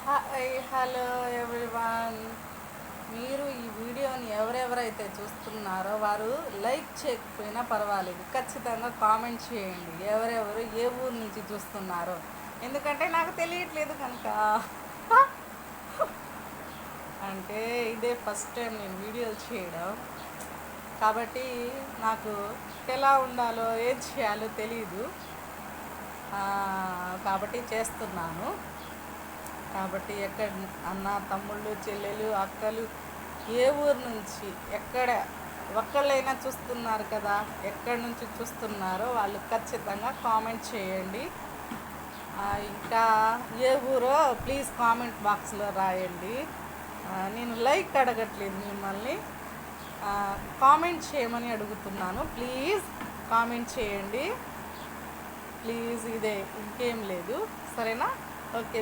Hi hello everyone. మీరు ఈ వీడియోని ఎవరెవరైతే చూస్తున్నారో వారు లైక్ చేయకపోయినా పర్వాలేదు, ఖచ్చితంగా కామెంట్ చేయండి ఎవరెవరు ఏ ఊరు నుంచి చూస్తున్నారో, ఎందుకంటే నాకు తెలియట్లేదు కనుక. అంటే ఇదే ఫస్ట్ టైం నేను వీడియోలు చేయడం కాబట్టి నాకు ఎలా ఉండాలో ఏం చేయాలో తెలీదు, కాబట్టి చేస్తున్నాను. కాబట్టి ఎక్కడ అన్న తమ్ముళ్ళు చెల్లెలు అక్కలు ఏ ఊరు నుంచి ఎక్కడ ఒక్కళ్ళైనా చూస్తున్నారు కదా, ఎక్కడి నుంచి చూస్తున్నారో వాళ్ళు ఖచ్చితంగా కామెంట్ చేయండి. ఇంకా ఏ ఊరో ప్లీజ్ కామెంట్ బాక్స్లో రాయండి. నేను లైక్ అడగట్లేదు, మిమ్మల్ని కామెంట్ చేయమని అడుగుతున్నాను. ప్లీజ్ కామెంట్ చేయండి ప్లీజ్, ఇదే ఇంకేం లేదు, సరేనా? ఓకే.